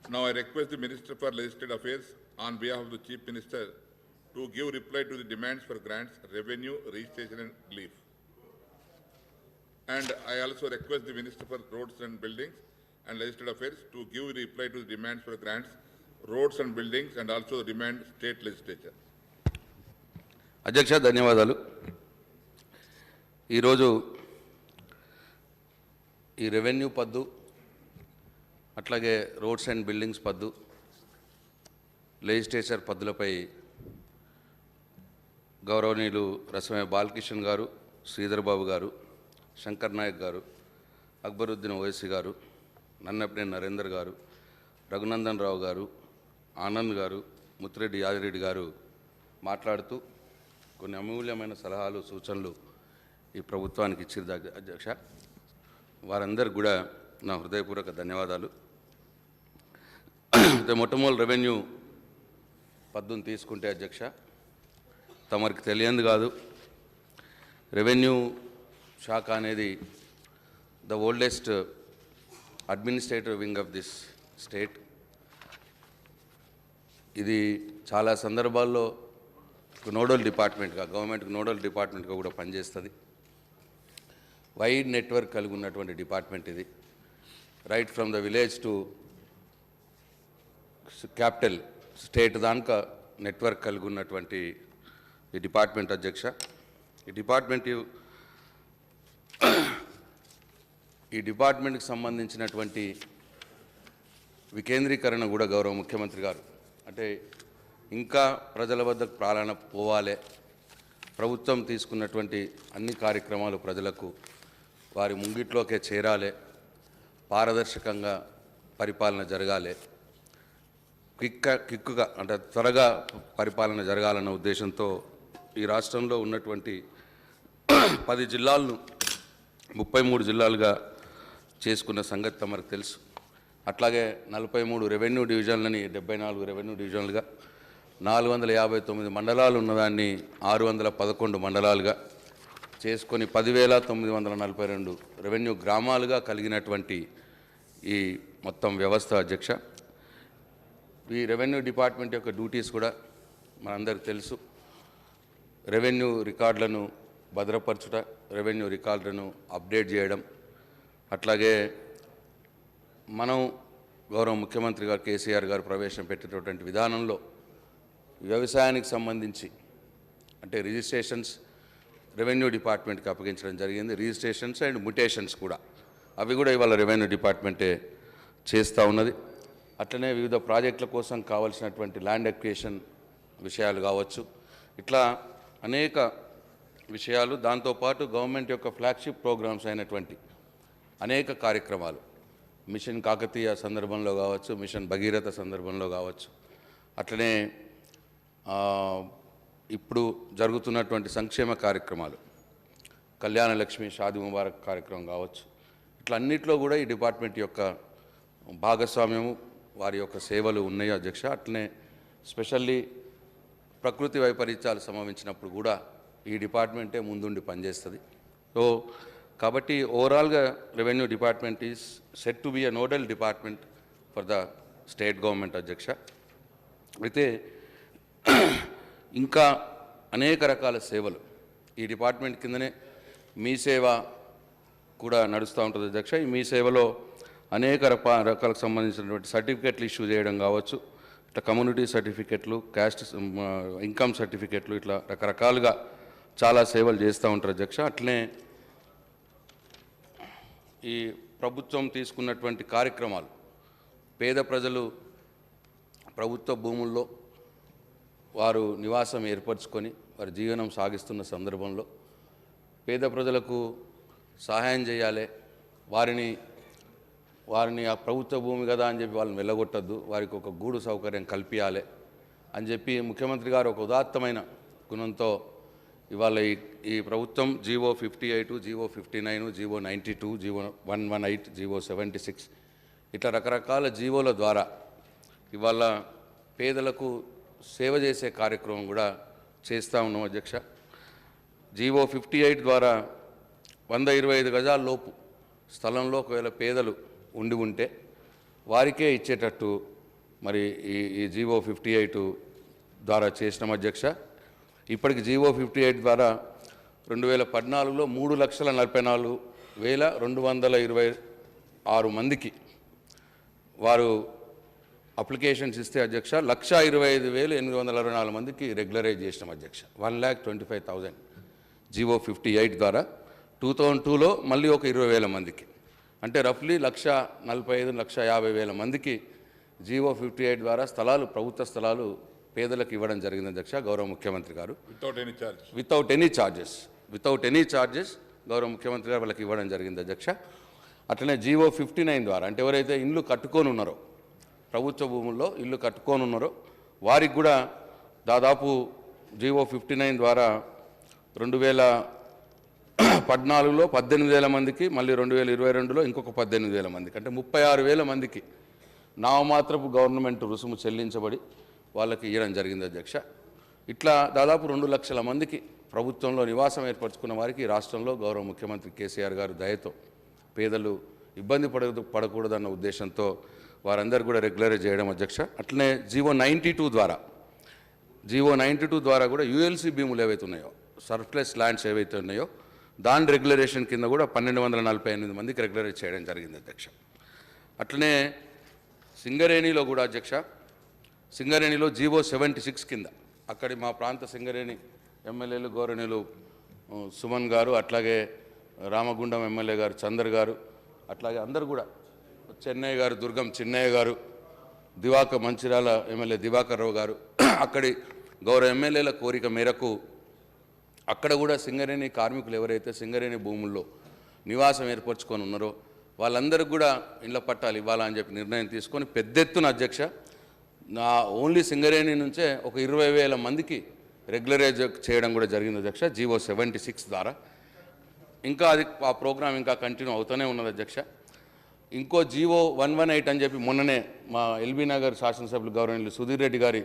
Now I request the Minister for Legislative Affairs on behalf of the Chief Minister to give reply to the demands for grants, revenue, registration and relief. And I also request the Minister for Roads and Buildings and Legislative Affairs to give reply to the demands for grants, roads and buildings and also demand state legislature. అధ్యక్ష ధన్యవాదాలు. ఈరోజు ఈ revenue పద్దు అట్లాగే roads and buildings పద్దు legislature పద్దులపై గౌరవనీయులు రసమయ్య బాలకిషన్ గారు, శ్రీధర్ బాబు గారు, శంకర్ నాయక్ గారు, అక్బరుద్దీన్ ఓవైసీ గారు, నన్నపనేని నరేందర్ గారు, రఘునందన్ రావు గారు, ఆనంద్ గారు, ముత్తిరెడ్డి యాదిరెడ్డి గారు మాట్లాడుతూ కొన్ని అమూల్యమైన సలహాలు సూచనలు ఈ ప్రభుత్వానికి ఇచ్చారు అధ్యక్ష. వారందరికీ కూడా నా హృదయపూర్వక ధన్యవాదాలు. మొట్టమొదటి రెవెన్యూ పద్దును తీసుకుంటే అధ్యక్ష, తమరికి తెలియంది కాదు, రెవెన్యూ శాఖ అనేది the oldest administrative wing of this state. ఇది చాలా సందర్భాల్లో నోడల్ డిపార్ట్మెంట్గా, గవర్నమెంట్కి నోడల్ డిపార్ట్మెంట్గా కూడా పనిచేస్తుంది. వైడ్ నెట్వర్క్ కలిగి ఉన్నటువంటి డిపార్ట్మెంట్ ఇది. Right from the village to capital state దాకా నెట్వర్క్ కలిగి ఉన్నటువంటి ఈ డిపార్ట్మెంట్ అధ్యక్ష. ఈ డిపార్ట్మెంట్కి సంబంధించినటువంటి వికేంద్రీకరణ కూడా గౌరవ ముఖ్యమంత్రి గారు, అంటే ఇంకా ప్రజల వద్దకు ప్రాణాన పోవాలి, ప్రభుత్వం తీసుకున్నటువంటి అన్ని కార్యక్రమాలు ప్రజలకు వారి ముంగిట్లోకే చేరాలి, పారదర్శకంగా పరిపాలన జరగాలి, కిక్కుగా అంటే త్వరగా పరిపాలన జరగాలన్న ఉద్దేశంతో ఈ రాష్ట్రంలో ఉన్నటువంటి 10 జిల్లాలను 33 జిల్లాలుగా చేసుకున్న సంగతి తమకు తెలుసు. అట్లాగే 43 రెవెన్యూ డివిజన్లని 74 రెవెన్యూ డివిజన్లుగా, 459 మండలాలు ఉన్నదాన్ని 611 మండలాలుగా చేసుకొని 10,942 రెవెన్యూ గ్రామాలుగా కలిగినటువంటి ఈ మొత్తం వ్యవస్థ అధ్యక్ష. ఈ రెవెన్యూ డిపార్ట్మెంట్ యొక్క డ్యూటీస్ కూడా మనందరికీ తెలుసు. రెవెన్యూ రికార్డులను భద్రపరచుట, రెవెన్యూ రికార్డులను అప్డేట్ చేయడం, అట్లాగే మనం గౌరవ ముఖ్యమంత్రి గారు కేసీఆర్ గారు ప్రవేశపెట్టినటువంటి విధానంలో వ్యవసాయానికి సంబంధించి అంటే రిజిస్ట్రేషన్స్ రెవెన్యూ డిపార్ట్మెంట్కి అప్పగించడం జరిగింది. రిజిస్ట్రేషన్స్ అండ్ మ్యుటేషన్స్ కూడా అవి కూడా ఇవాళ రెవెన్యూ డిపార్ట్మెంటే చేస్తూ ఉన్నది. అట్లనే వివిధ ప్రాజెక్టుల కోసం కావాల్సినటువంటి ల్యాండ్ అక్విజిషన్ విషయాలు కావచ్చు, ఇట్లా అనేక విషయాలు, దాంతోపాటు గవర్నమెంట్ యొక్క ఫ్లాగ్షిప్ ప్రోగ్రామ్స్ అయినటువంటి అనేక కార్యక్రమాలు, మిషన్ కాకతీయ సందర్భంలో కావచ్చు, మిషన్ భగీరథ సందర్భంలో కావచ్చు, అట్లనే ఇప్పుడు జరుగుతున్నటువంటి సంక్షేమ కార్యక్రమాలు, కళ్యాణ లక్ష్మి, షాదీ ముబారక్ కార్యక్రమం కావచ్చు, ఇట్లా అన్నిట్లో కూడా ఈ డిపార్ట్మెంట్ యొక్క భాగస్వామ్యము, వారి యొక్క సేవలు ఉన్నాయి అధ్యక్ష. అట్లనే స్పెషల్లీ ప్రకృతి వైపరీత్యాలు సంభవించినప్పుడు కూడా ఈ డిపార్ట్మెంటే ముందుండి పనిచేస్తుంది. సో కాబట్టి ఓవరాల్గా revenue department is set to be a nodal department for the state government అధ్యక్ష. అయితే ఇంకా అనేక రకాల సేవలు ఈ డిపార్ట్మెంట్ కిందనే మీ సేవ కూడా నడుస్తూ ఉంటుంది అధ్యక్ష. ఈ మీ సేవలో అనేక రకాలకు సంబంధించినటువంటి సర్టిఫికెట్లు ఇష్యూ చేయడం కావచ్చు, ఇట్లా కమ్యూనిటీ సర్టిఫికెట్లు, క్యాస్ట్ ఇన్కమ్ సర్టిఫికెట్లు, ఇట్లా రకరకాలుగా చాలా సేవలు చేస్తూ ఉంటారు అధ్యక్ష. అట్లనే ఈ ప్రభుత్వం తీసుకున్నటువంటి కార్యక్రమాలు, పేద ప్రజలు ప్రభుత్వ భూముల్లో వారు నివాసం ఏర్పరచుకొని వారి జీవనం సాగిస్తున్న సందర్భంలో పేద ప్రజలకు సహాయం చేయాలి, వారిని ఆ ప్రభుత్వ భూమి కదా అని చెప్పి వాళ్ళని వెళ్ళగొట్టద్దు, వారికి ఒక గూడు సౌకర్యం కల్పించాలి అని చెప్పి ముఖ్యమంత్రి గారు ఒక ఉదాత్తమైన గుణంతో ఇవాళ ఈ ప్రభుత్వం GO 58, GO 59, GO 92, GO 118, GO 76 ఇట్లా రకరకాల జీవోల ద్వారా ఇవాళ పేదలకు సేవ చేసే కార్యక్రమం కూడా చేస్తూ ఉన్నాం అధ్యక్ష. జీవో 58 ద్వారా 125 గజాల లోపు స్థలంలో ఒకవేళ పేదలు ఉండి ఉంటే వారికే ఇచ్చేటట్టు మరి ఈ జీవో 58 ద్వారా చేసినాం అధ్యక్ష. ఇప్పటికి జీవో 58 ద్వారా 2014లో 3,44,226 మందికి వారు అప్లికేషన్స్ ఇస్తే అధ్యక్ష 1,25,864 మందికి రెగ్యులరైజ్ చేసినాం అధ్యక్ష. 1,25,000 జీవో 58 ద్వారా. 2002లో మళ్ళీ ఒక 20,000 మందికి, అంటే రఫ్లీ 1,45,00,50,000 మందికి జీవో 58 ద్వారా స్థలాలు, ప్రభుత్వ స్థలాలు పేదలకు ఇవ్వడం జరిగింది అధ్యక్ష. గౌరవ ముఖ్యమంత్రి గారు వితౌట్ ఎనీ చార్జెస్ గౌరవ ముఖ్యమంత్రి గారు వాళ్ళకి ఇవ్వడం జరిగింది అధ్యక్ష. అట్లనే జీవో 59 ద్వారా, అంటే ఎవరైతే ఇల్లు కట్టుకొని ఉన్నారో, ప్రభుత్వ భూముల్లో ఇల్లు కట్టుకొని ఉన్నారో వారికి కూడా దాదాపు జీవో 59 ద్వారా 2014లో 18,000 మందికి, మళ్ళీ 2022లో ఇంకొక 18,000 మందికి, అంటే 36,000 మందికి నామమాత్రపు గవర్నమెంట్ రుసుము చెల్లించబడి వాళ్ళకి ఇవ్వడం జరిగింది అధ్యక్ష. ఇట్లా దాదాపు 2 లక్షల మందికి ప్రభుత్వంలో నివాసం ఏర్పరచుకున్న వారికి రాష్ట్రంలో గౌరవ ముఖ్యమంత్రి కేసీఆర్ గారు దయతో పేదలు ఇబ్బంది పడకూడదన్న ఉద్దేశంతో వారందరూ కూడా రెగ్యులరైజ్ చేయడం అధ్యక్ష. అట్లనే జీవో 92 ద్వారా కూడా యూఎల్సీ భూములు ఏవైతే ఉన్నాయో, సర్ప్లస్ ల్యాండ్స్ ఏవైతే ఉన్నాయో దాని రెగ్యులరేషన్ కింద కూడా 1,248 మందికి రెగ్యులరైజ్ చేయడం జరిగింది అధ్యక్ష. అట్లనే సింగరేణిలో కూడా అధ్యక్ష, సింగరేణిలో జీవో 76 కింద అక్కడి మా ప్రాంత సింగరేణి ఎమ్మెల్యేలు గౌరవనీయులు సుమన్ గారు, అట్లాగే రామగుండం ఎమ్మెల్యే గారు చందర్ గారు, అట్లాగే అందరు కూడా చెన్నయ్య గారు, దుర్గం చిన్నయ్య గారు, మంచిర్యాల ఎమ్మెల్యే దివాకర్ రావు గారు, అక్కడి గౌరవ ఎమ్మెల్యేల కోరిక మేరకు అక్కడ కూడా సింగరేణి కార్మికులు ఎవరైతే సింగరేణి భూముల్లో నివాసం ఏర్పరచుకొని ఉన్నారో వాళ్ళందరికీ కూడా ఇళ్ల పట్టాలు ఇవ్వాలని చెప్పి నిర్ణయం తీసుకొని పెద్ద ఎత్తున అధ్యక్ష ఓన్లీ సింగరేణి నుంచే ఒక 20,000 మందికి రెగ్యులరైజ్ చేయడం కూడా జరిగింది అధ్యక్ష జీవో 76 ద్వారా. ఇంకా అది ఆ ప్రోగ్రాం ఇంకా కంటిన్యూ అవుతూనే ఉన్నది అధ్యక్ష. ఇంకో జీవో 118 అని చెప్పి మొన్ననే మా ఎల్బీ నగర్ శాసనసభ్యులు గౌరవనీయులు సుధీర్ రెడ్డి గారి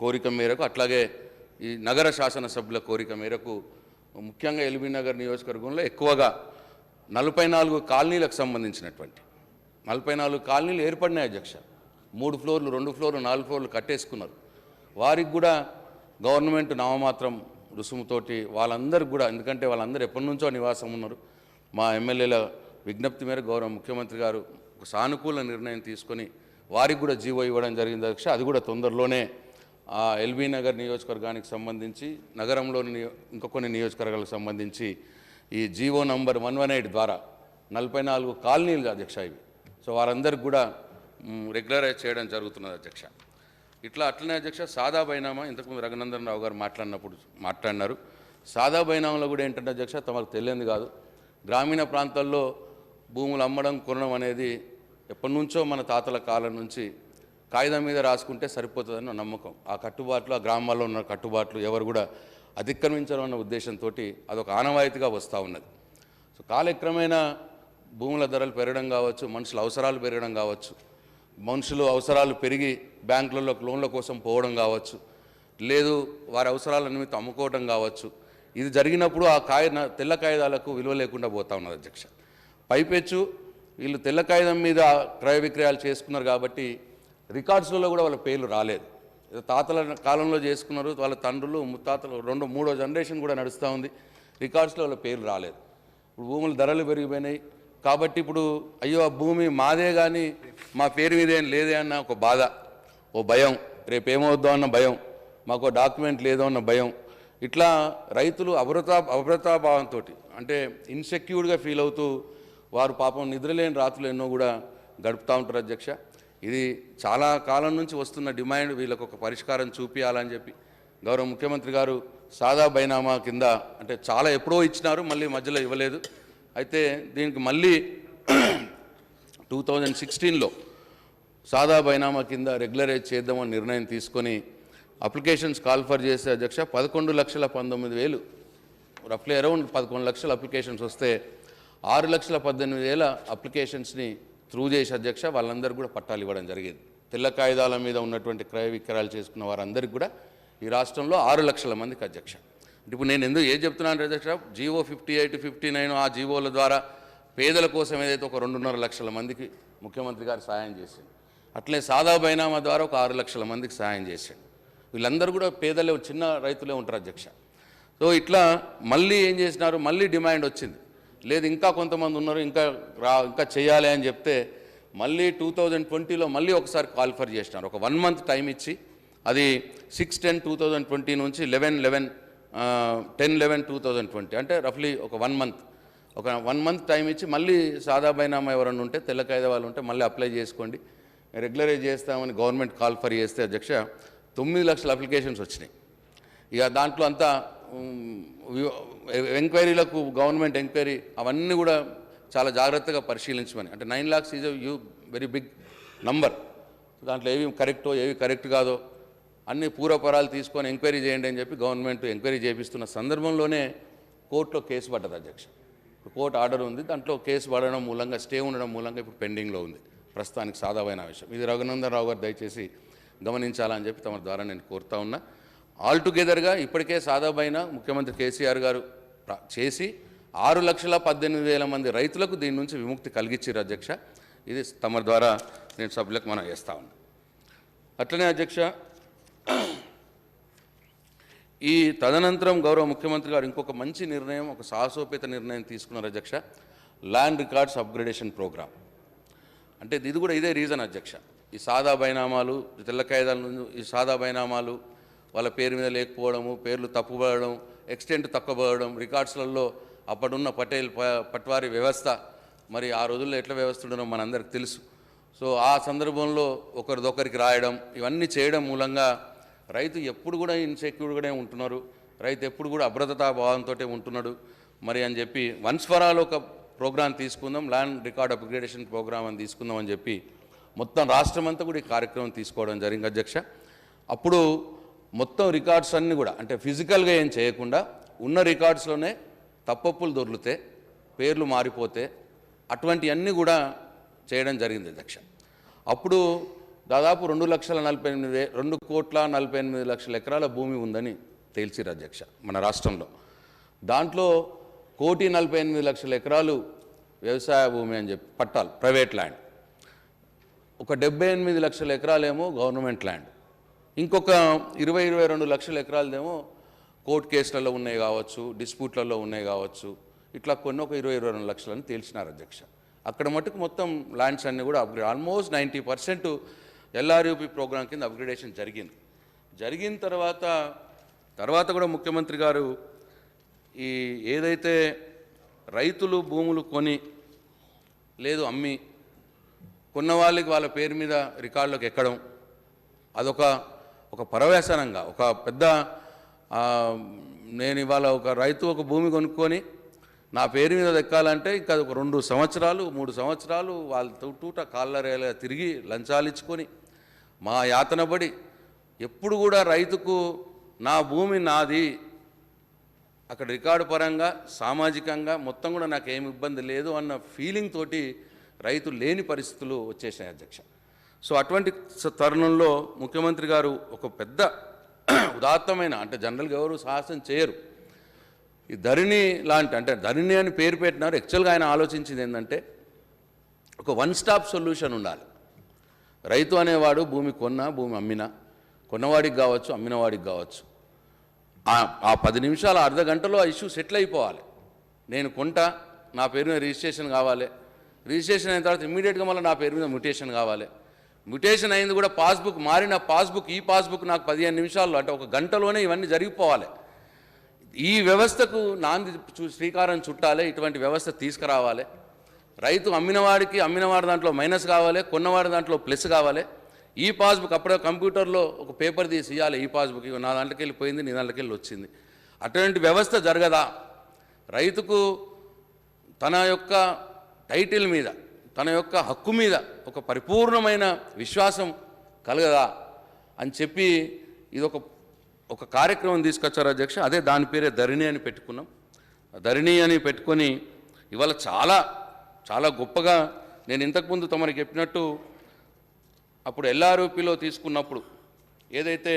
కోరిక మేరకు, అట్లాగే ఈ నగర శాసనసభ్యుల కోరిక మేరకు ముఖ్యంగా ఎల్బీ నగర్ నియోజకవర్గంలో ఎక్కువగా 44 కాలనీలకు సంబంధించినటువంటి 44 కాలనీలు ఏర్పడినాయి అధ్యక్ష. 3 ఫ్లోర్లు, 2 ఫ్లోర్లు, 4 ఫ్లోర్లు కట్టేసుకున్నారు. వారికి కూడా గవర్నమెంట్ నామమాత్రం రుసుముతోటి వాళ్ళందరికీ కూడా, ఎందుకంటే వాళ్ళందరూ ఎప్పటి నుంచో నివాసం ఉన్నారు, మా ఎమ్మెల్యేల విజ్ఞప్తి మేరకు గౌరవ ముఖ్యమంత్రి గారు ఒక సానుకూల నిర్ణయం తీసుకొని వారికి కూడా జీవో ఇవ్వడం జరిగింది అధ్యక్ష. అది కూడా తొందరలోనే ఎల్బీ నగర్ నియోజకవర్గానికి సంబంధించి, నగరంలోని ఇంకా కొన్ని నియోజకవర్గాలకు సంబంధించి ఈ జీవో నంబర్ 118 ద్వారా 44 కాలనీలు అధ్యక్ష ఇవి. సో వారందరికీ కూడా రెగ్యులరైజ్ చేయడం జరుగుతున్నది అధ్యక్ష. అట్లనే అధ్యక్ష సాదా బైనామా ఇంతకుముందు రఘునందన్ రావు గారు మాట్లాడినారు. సాదా బైనామాలో కూడా ఏంటంటే అధ్యక్ష తమకు తెలియదు కాదు, గ్రామీణ ప్రాంతాల్లో భూములు అమ్మడం కొనడం అనేది ఎప్పటి నుంచో మన తాతల కాలం నుంచి కాగితం మీద రాసుకుంటే సరిపోతుందని నమ్మకం. ఆ కట్టుబాట్లు, ఆ గ్రామాల్లో ఉన్న కట్టుబాట్లు ఎవరు కూడా అతిక్రమించడం అన్న ఉద్దేశంతో అదొక ఆనవాయితీగా వస్తూ ఉన్నది. సో కాలక్రమేణా భూముల ధరలు పెరగడం కావచ్చు, మనుషుల అవసరాలు పెరగడం కావచ్చు, మనుషులు అవసరాలు పెరిగి బ్యాంకులలో లోన్ల కోసం పోవడం కావచ్చు, లేదు వారి అవసరాల నిమిత్తం అమ్ముకోవడం కావచ్చు, ఇది జరిగినప్పుడు ఆ తెల్ల కాగితాలకు విలువ లేకుండా పోతా ఉన్నది అధ్యక్ష. పైపెచ్చు వీళ్ళు తెల్ల కాగితం మీద క్రయ విక్రయాలు చేసుకున్నారు కాబట్టి రికార్డ్స్లలో కూడా వాళ్ళ పేర్లు రాలేదు. తాతల కాలంలో చేసుకున్నారు, వాళ్ళ తండ్రులు ముత్తాతలు 2-3 జనరేషన్ కూడా నడుస్తూ ఉంది, రికార్డ్స్లో వాళ్ళ పేర్లు రాలేదు. ఇప్పుడు భూముల ధరలు పెరిగిపోయినాయి కాబట్టి ఇప్పుడు అయ్యో ఆ భూమి మాదే కానీ మా పేరు మీదేం లేదే అన్న ఒక బాధ, ఓ భయం, రేపు ఏమవుద్దాం అన్న భయం, మాకు డాక్యుమెంట్ లేదో అన్న భయం, ఇట్లా రైతులు అభద్రతాభావంతో అంటే ఇన్సెక్యూర్డ్గా ఫీల్ అవుతూ వారు పాపం నిద్రలేని రాత్రులు ఎన్నో కూడా గడుపుతూ ఉంటారు అధ్యక్ష. ఇది చాలా కాలం నుంచి వస్తున్న డిమాండ్, వీళ్ళకు ఒక పరిష్కారం చూపించాలని చెప్పి గౌరవ ముఖ్యమంత్రి గారు సాదా బైనామా కింద, అంటే చాలా ఎప్పుడో ఇచ్చినారు, మళ్ళీ మధ్యలో ఇవ్వలేదు. అయితే దీనికి మళ్ళీ 2016లో సాదా బైనామా కింద రెగ్యులరైజ్ చేద్దామని నిర్ణయం తీసుకొని అప్లికేషన్స్ కాల్ఫర్ చేసే అధ్యక్ష 11,19,000 రఫ్లీ అరౌండ్ 11 లక్షల అప్లికేషన్స్ వస్తే 6,18,000 అప్లికేషన్స్ని త్రూ చేసి అధ్యక్ష వాళ్ళందరూ కూడా పట్టాలు ఇవ్వడం జరిగింది. తెల్ల కాగితాల మీద ఉన్నటువంటి క్రయ విక్రయాలు చేసుకున్న వారందరికీ కూడా ఈ రాష్ట్రంలో 6 లక్షల మందికి అధ్యక్ష. ఇప్పుడు నేను ఏం చెప్తున్నాను అధ్యక్ష, జీవో 58, 59 ఆ జీవోల ద్వారా పేదల కోసం ఏదైతే ఒక 2.5 లక్షల మందికి ముఖ్యమంత్రి గారు సాయం చేసింది, అట్లే సాదా బైనామా ద్వారా ఒక 6 లక్షల మందికి సహాయం చేశాడు. వీళ్ళందరూ కూడా పేదలే, చిన్న రైతులే ఉంటారు అధ్యక్ష. సో ఇట్లా మళ్ళీ ఏం చేసినారు, మళ్ళీ డిమాండ్ వచ్చింది, లేదు ఇంకా కొంతమంది ఉన్నారు, ఇంకా చేయాలి అని చెప్తే మళ్ళీ 2020లో మళ్ళీ ఒకసారి కాల్ ఫర్ చేసినారు. ఒక 1 మంత్ టైం ఇచ్చి, అది 6/10/2020 నుంచి 10/11/2020, అంటే రఫ్లీ ఒక 1 మంత్ టైం ఇచ్చి మళ్ళీ సాదా బైనామా ఎవరన్నా ఉంటే, తెల్ల కాయిదా వాళ్ళు ఉంటే మళ్ళీ అప్లై చేసుకోండి, రెగ్యులరైజ్ చేస్తామని గవర్నమెంట్ కాల్ ఫర్ చేస్తే అధ్యక్ష 9 లక్షల అప్లికేషన్స్ వచ్చినాయి. ఇక దాంట్లో అంతా ఎంక్వైరీలకు, గవర్నమెంట్ ఎంక్వైరీ అవన్నీ కూడా చాలా జాగ్రత్తగా పరిశీలించమని, అంటే 9 lakhs is very big number. దాంట్లో ఏవి కరెక్టో ఏవి కరెక్ట్ కాదో అన్ని పూర్వపరాలు తీసుకొని ఎంక్వైరీ చేయండి అని చెప్పి గవర్నమెంట్ ఎంక్వైరీ చేపిస్తున్న సందర్భంలోనే కోర్టులో కేసు పడ్డది అధ్యక్ష. కోర్టు ఆర్డర్ ఉంది, దాంట్లో కేసు పడడం మూలంగా, స్టే ఉండడం మూలంగా ఇప్పుడు పెండింగ్లో ఉంది ప్రస్తుతానికి సాదావైన విషయం. ఇది రఘునందన్ రావు గారు దయచేసి గమనించాలని చెప్పి తమ ద్వారా నేను కోరుతా ఉన్నా. ఆల్టుగెదర్గా ఇప్పటికే సాదాబైన ముఖ్యమంత్రి కేసీఆర్ గారు చేసి 6,18,000 మంది రైతులకు దీని నుంచి విముక్తి కలిగించారు అధ్యక్ష. ఇది తమ ద్వారా నేను సభ్యులకు మనం చేస్తా ఉన్నా. అట్లనే అధ్యక్ష, ఈ తదనంతరం గౌరవ ముఖ్యమంత్రి గారు ఇంకొక మంచి నిర్ణయం, ఒక సాహసోపేత నిర్ణయం తీసుకున్నారు అధ్యక్ష, ల్యాండ్ రికార్డ్స్ అప్గ్రేడేషన్ ప్రోగ్రామ్. అంటే ఇది కూడా ఇదే రీజన్ అధ్యక్ష. ఈ సాదా బైనామాలు, తెల్ల కాయిదాల నుంచి ఈ సాదా బైనామాలు వాళ్ళ పేరు మీద లేకపోవడము, పేర్లు తప్పుపడడం, ఎక్స్టెంట్ తక్కువబడడం, రికార్డ్స్లలో అప్పుడున్న పట్వారీ వ్యవస్థ, మరి ఆ రోజుల్లో ఎట్లా వ్యవస్థ ఉండడం మనందరికి తెలుసు. సో ఆ సందర్భంలో ఒకరిదొకరికి రాయడం, ఇవన్నీ చేయడం మూలంగా రైతు ఎప్పుడు కూడా ఇన్సెక్యూర్గానే ఉంటున్నారు, రైతు ఎప్పుడు కూడా అభద్రతా భావంతో ఉంటున్నాడు. మరి అని చెప్పి వన్స్ ఫర్ ఆల్ ఒక ప్రోగ్రాం తీసుకుందాం, ల్యాండ్ రికార్డ్ అప్గ్రేడేషన్ ప్రోగ్రామ్ అని తీసుకుందాం అని చెప్పి మొత్తం రాష్ట్రం అంతా కూడా ఈ కార్యక్రమం తీసుకోవడం జరిగింది అధ్యక్ష. అప్పుడు మొత్తం రికార్డ్స్ అన్నీ కూడా, అంటే ఫిజికల్గా ఏం చేయకుండా ఉన్న రికార్డ్స్లోనే తప్పప్పులు దొర్లితే, పేర్లు మారిపోతే అటువంటివన్నీ కూడా చేయడం జరిగింది అధ్యక్ష. అప్పుడు దాదాపు 2,48,000 ఎకరాల భూమి ఉందని తేల్చిరు అధ్యక్ష మన రాష్ట్రంలో. దాంట్లో 1,48,00,000 ఎకరాలు వ్యవసాయ భూమి అని చెప్పి పట్టాలు, ప్రైవేట్ ల్యాండ్, ఒక 78 లక్షల ఎకరాలేమో గవర్నమెంట్ ల్యాండ్, ఇంకొక 22 లక్షల ఎకరాలదేమో కోర్టు కేసులలో ఉన్నాయి కావచ్చు, డిస్ప్యూట్లలో ఉన్నాయి కావచ్చు, ఇట్లా కొన్ని ఒక 22 లక్షలని తేల్చినారు అధ్యక్ష. అక్కడ మటుకు మొత్తం ల్యాండ్స్ అన్నీ కూడా అప్గ్రేడ్, ఆల్మోస్ట్ 90% LRUP ప్రోగ్రాం కింద అప్గ్రేడేషన్ జరిగిన తర్వాత కూడా ముఖ్యమంత్రి గారు ఈ ఏదైతే రైతులు భూములు కొని లేదు అమ్మి కొన్న వాళ్ళకి వాళ్ళ పేరు మీద రికార్డులోకి ఎక్కడం, ఒక పరవ్యసనంగా, ఒక పెద్ద నేను ఇవాళ ఒక రైతు ఒక భూమి కొనుక్కొని నా పేరు మీద దక్కాలంటే ఇంకా ఒక 2 సంవత్సరాలు 3 సంవత్సరాలు వాళ్ళ తూట కాళ్ళరేలా తిరిగి లంచాలు ఇచ్చుకొని మా యాతనబడి, ఎప్పుడు కూడా రైతుకు నా భూమి నాది, అక్కడ రికార్డు పరంగా సామాజికంగా మొత్తం కూడా నాకేమి ఇబ్బంది లేదు అన్న ఫీలింగ్ తోటి రైతు లేని పరిస్థితులు వచ్చేసాయి అధ్యక్ష. సో అటువంటి తరుణంలో ముఖ్యమంత్రి గారు ఒక పెద్ద ఉదాత్తమైన, అంటే జనరల్గా ఎవరు సాహసం చేయరు, ఈ ధరణి లాంటి, అంటే ధరణి అని పేరు పెట్టినారు. యాక్చువల్గా ఆయన ఆలోచించింది ఏంటంటే ఒక 1 స్టాప్ సొల్యూషన్ ఉండాలి. రైతు అనేవాడు భూమి కొన్నా, భూమి అమ్మినా, కొన్నవాడికి కావచ్చు, అమ్మినవాడికి కావచ్చు, ఆ 10 నిమిషాలు అర్ధ గంటలో ఆ ఇష్యూ సెటిల్ అయిపోవాలి. నేను కొంటా, నా పేరు మీద రిజిస్ట్రేషన్ కావాలి, రిజిస్ట్రేషన్ అయిన తర్వాత ఇమ్మీడియట్గా మళ్ళీ నా పేరు మీద మ్యూటేషన్ కావాలి, మ్యూటేషన్ అయింది కూడా పాస్బుక్ మారిన ఈ పాస్బుక్ నాకు 15 నిమిషాల్లో, అంటే ఒక గంటలోనే ఇవన్నీ జరిగిపోవాలి. ఈ వ్యవస్థకు నాంది శ్రీకారం చుట్టాలి, ఇటువంటి వ్యవస్థ తీసుకురావాలి. రైతు అమ్మినవాడి దాంట్లో మైనస్ కావాలి, కొన్నవాడి దాంట్లో ప్లస్ కావాలి. ఈ పాస్బుక్ అప్పుడే కంప్యూటర్లో ఒక పేపర్ తీసి ఇవ్వాలి, ఈ పాస్బుక్ నా దాంట్లోకి వెళ్ళిపోయింది, నీ దాంట్లోకి వెళ్ళి వచ్చింది. అటువంటి వ్యవస్థ జరగదా? రైతుకు తన యొక్క టైటిల్ మీద, తన యొక్క హక్కు మీద ఒక పరిపూర్ణమైన విశ్వాసం కలగదా అని చెప్పి ఇది ఒక కార్యక్రమం తీసుకొచ్చారు అధ్యక్ష. అదే దాని పేరే ధరణి అని పెట్టుకున్నాం. ధరణి అని పెట్టుకొని ఇవాళ చాలా చాలా గొప్పగా, నేను ఇంతకుముందు తమరికి చెప్పినట్టు అప్పుడు LRUPలో తీసుకున్నప్పుడు ఏదైతే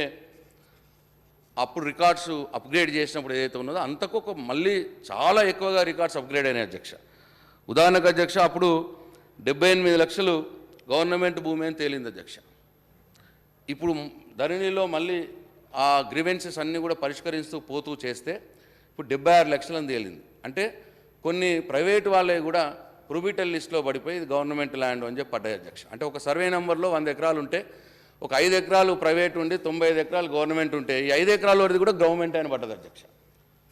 అప్పుడు రికార్డ్స్ అప్గ్రేడ్ చేసినప్పుడు ఏదైతే ఉన్నదో అంతకు మళ్ళీ చాలా ఎక్కువగా రికార్డ్స్ అప్గ్రేడ్ అయినాయి అధ్యక్ష. ఉదాహరణకు అధ్యక్ష, అప్పుడు 78 లక్షలు గవర్నమెంట్ భూమి అని తేలింది అధ్యక్ష. ఇప్పుడు ధరణిలో మళ్ళీ ఆ గ్రీవెన్సెస్ అన్నీ కూడా పరిష్కరిస్తూ పోతూ చేస్తే ఇప్పుడు 76 లక్షలని తేలింది. అంటే కొన్ని ప్రైవేటు వాళ్ళే కూడా ప్రొబిటల్ లిస్ట్లో పడిపోయి ఇది గవర్నమెంట్ ల్యాండ్ అని చెప్పి పడ్డాయి అధ్యక్ష. అంటే ఒక సర్వే నెంబర్లో 100 ఎకరాలు ఉంటే ఒక 5 ఎకరాలు ప్రైవేట్ ఉండి 95 ఎకరాలు గవర్నమెంట్ ఉంటే ఈ 5 ఎకరాల వరకు కూడా గవర్నమెంట్ అని పడ్డది అధ్యక్ష.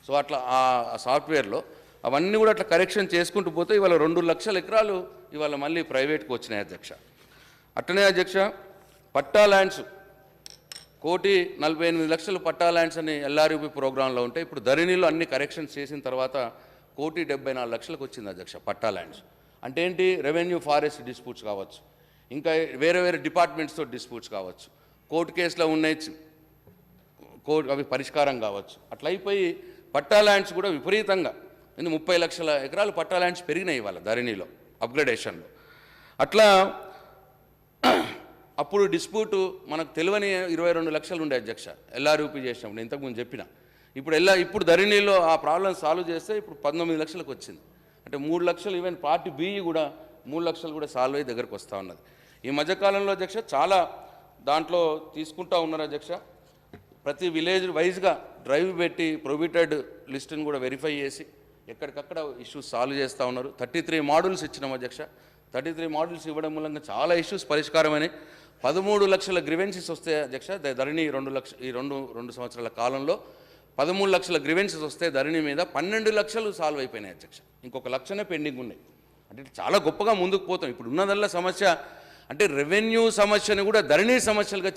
సో అట్లా ఆ సాఫ్ట్వేర్లో అవన్నీ కూడా అట్లా కరెక్షన్ చేసుకుంటూ పోతే ఇవాళ 2 లక్షల ఎకరాలు ఇవాళ మళ్ళీ ప్రైవేట్కి వచ్చినాయి అధ్యక్ష. అట్లనే అధ్యక్ష పట్టా ల్యాండ్స్ 1,48,00,000 పట్టా ల్యాండ్స్ అని ఎల్ఆర్యూపీ ప్రోగ్రాంలో ఉంటే ఇప్పుడు ధరణిలో అన్ని కరెక్షన్స్ చేసిన తర్వాత 1,74,00,000 వచ్చింది అధ్యక్ష పట్టా ల్యాండ్స్. అంటే ఏంటి, రెవెన్యూ ఫారెస్ట్ డిస్ప్యూట్స్ కావచ్చు, ఇంకా వేరే వేరే డిపార్ట్మెంట్స్తో డిస్ప్యూట్స్ కావచ్చు, కోర్టు కేసులో ఉన్నాయి అవి పరిష్కారం కావచ్చు. అట్లా అయిపోయి పట్టా ల్యాండ్స్ కూడా విపరీతంగా 30 లక్షల ఎకరాలు పట్టా ల్యాండ్స్ పెరిగినాయి ఇవాళ ధరణిలో అప్గ్రేడేషన్లో. అట్లా అప్పుడు డిస్ప్యూట్ మనకు తెలియని 22 లక్షలు ఉండే అధ్యక్ష ఎల్ఆర్యూపీ చేసినప్పుడు, ఇంతకుముందు చెప్పిన. ఇప్పుడు ధరణిలో ఆ ప్రాబ్లం సాల్వ్ చేస్తే ఇప్పుడు 19 లక్షలకు వచ్చింది. అంటే 3 లక్షలు, ఈవెన్ పార్టీ బిఈ కూడా 3 లక్షలు కూడా సాల్వ్ అయ్యి దగ్గరకు వస్తూ ఉన్నది. ఈ మధ్యకాలంలో అధ్యక్ష చాలా దాంట్లో తీసుకుంటూ ఉన్నారు అధ్యక్ష. ప్రతి విలేజ్ వైజ్గా డ్రైవ్ పెట్టి ప్రొబిటెడ్ లిస్టును కూడా వెరిఫై చేసి ఎక్కడికక్కడ ఇష్యూస్ సాల్వ్ చేస్తూ ఉన్నారు. 33 మోడల్స్ ఇచ్చినాం అధ్యక్ష. 33 మోడల్స్ ఇవ్వడం మూలంగా చాలా ఇష్యూస్ పరిష్కారమని 13 లక్షల గ్రివెన్సెస్ వస్తాయి అధ్యక్ష. ధరణి 2 సంవత్సరాల కాలంలో 13 లక్షల గ్రివెన్సెస్ వస్తే ధరణి మీద 12 లక్షలు సాల్వ్ అయిపోయినాయి అధ్యక్ష. ఇంకొక లక్షనే పెండింగ్ ఉన్నాయి. అంటే చాలా గొప్పగా ముందుకు పోతాం. ఇప్పుడు ఉన్నదల్లా సమస్య అంటే రెవెన్యూ సమస్యను కూడా ధరణి సమస్యలుగా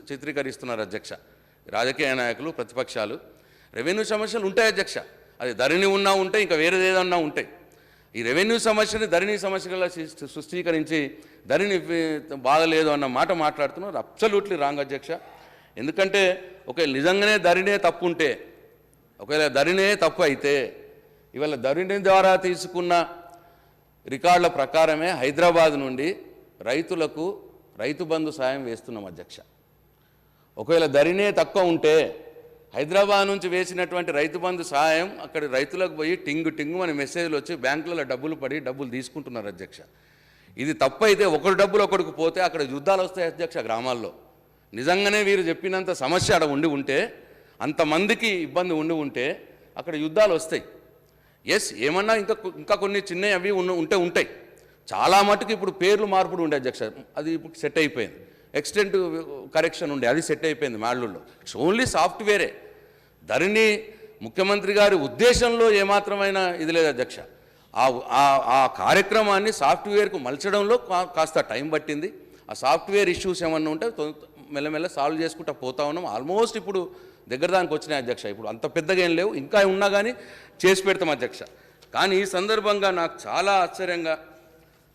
చిత్రీకరిస్తున్నారు అధ్యక్ష రాజకీయ నాయకులు, ప్రతిపక్షాలు. రెవెన్యూ సమస్యలు ఉంటాయి అధ్యక్ష, అది ధరణి ఉన్నా ఉంటాయి, ఇంకా వేరేది ఏదన్నా ఉంటాయి. ఈ రెవెన్యూ సమస్యని ధరణి సమస్యగా సృష్టీకరించి ధరణి బాగలేదు అన్న మాట మాట్లాడుతున్నారు. అబ్సల్యూట్లీ రాంగ్ అధ్యక్ష. ఎందుకంటే ఒకవేళ నిజంగానే ధరణే తప్పు ఉంటే, ఒకవేళ ధరణే తప్పు అయితే ఇవాళ ధరణి ద్వారా తీసుకున్న రికార్డుల ప్రకారమే హైదరాబాద్ నుండి రైతులకు రైతు బంధు సాయం వేస్తున్నాం అధ్యక్ష. ఒకవేళ ధరణే తక్కువ ఉంటే హైదరాబాద్ నుంచి వేసినటువంటి రైతు బంధు సహాయం అక్కడ రైతులకు పోయి టింగు అని మెసేజ్లు వచ్చి బ్యాంకులలో డబ్బులు పడి డబ్బులు తీసుకుంటున్నారు అధ్యక్ష. ఇది తప్పు అయితే ఒకరి డబ్బులు ఒకరికి పోతే అక్కడ యుద్ధాలు వస్తాయి అధ్యక్ష. గ్రామాల్లో నిజంగానే వీరు చెప్పినంత సమస్య అక్కడ ఉంటే, అంతమందికి ఇబ్బంది ఉంటే అక్కడ యుద్ధాలు వస్తాయి. ఎస్, ఏమన్నా ఇంకా కొన్ని చిన్నవి అవి ఉంటాయి. చాలా మటుకు ఇప్పుడు పేర్లు మార్పుడు ఉండే అధ్యక్ష, అది ఇప్పుడు సెట్ అయిపోయింది. ఎక్స్టెంట్ కరెక్షన్ ఉండే, అది సెట్ అయిపోయింది మాడ్యూల్లో. It's only సాఫ్ట్వేరే. ధరణి ముఖ్యమంత్రి గారి ఉద్దేశంలో ఏమాత్రమైన ఇది లేదు అధ్యక్ష. ఆ కార్యక్రమాన్ని సాఫ్ట్వేర్కు మలచడంలో కాస్త టైం పట్టింది. ఆ సాఫ్ట్వేర్ ఇష్యూస్ ఏమన్నా ఉంటే మెల్లమెల్ల సాల్వ్ చేసుకుంటూ పోతా ఉన్నాం. ఆల్మోస్ట్ ఇప్పుడు దగ్గర దానికి వచ్చినాయి అధ్యక్ష. ఇప్పుడు అంత పెద్దగా ఏం లేవు, ఇంకా ఉన్నా కానీ చేసి పెడతాం అధ్యక్ష. కానీ ఈ సందర్భంగా నాకు చాలా ఆశ్చర్యంగా,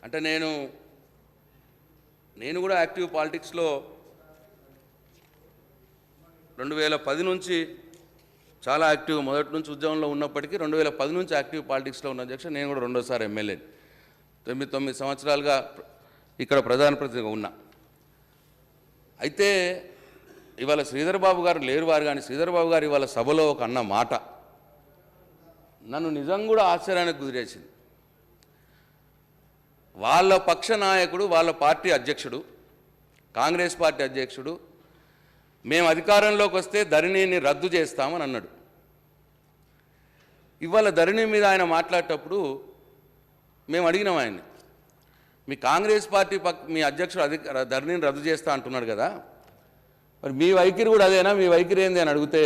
అంటే నేను కూడా యాక్టివ్ పాలిటిక్స్లో 2010 నుంచి చాలా యాక్టివ్, మొదటి నుంచి ఉద్యమంలో ఉన్నప్పటికీ 2010 నుంచి యాక్టివ్ పాలిటిక్స్లో ఉన్న అధ్యక్ష. నేను కూడా 2వ ఎమ్మెల్యే, 9 సంవత్సరాలుగా ఇక్కడ ప్రధానప్రతినిధిగా ఉన్నా. అయితే ఇవాళ శ్రీధర్ బాబు గారు లేరు వారు, కానీ శ్రీధర్ బాబు గారు ఇవాళ సభలో ఒక అన్న మాట నన్ను నిజంగా కూడా ఆశ్చర్యానికి గురిచేసింది. వాళ్ళ పక్ష నాయకుడు, వాళ్ళ పార్టీ అధ్యక్షుడు, కాంగ్రెస్ పార్టీ అధ్యక్షుడు, మేము అధికారంలోకి వస్తే ధరణిని రద్దు చేస్తామని అన్నాడు. ఇవాళ ధరణి మీద ఆయన మాట్లాడేటప్పుడు మేము అడిగినాం ఆయన్ని, మీ కాంగ్రెస్ పార్టీ మీ అధ్యక్షుడు ధరణిని రద్దు చేస్తా అంటున్నాడు కదా, మరి మీ వైఖరి కూడా అదేనా, మీ వైఖరి ఏంది అని అడిగితే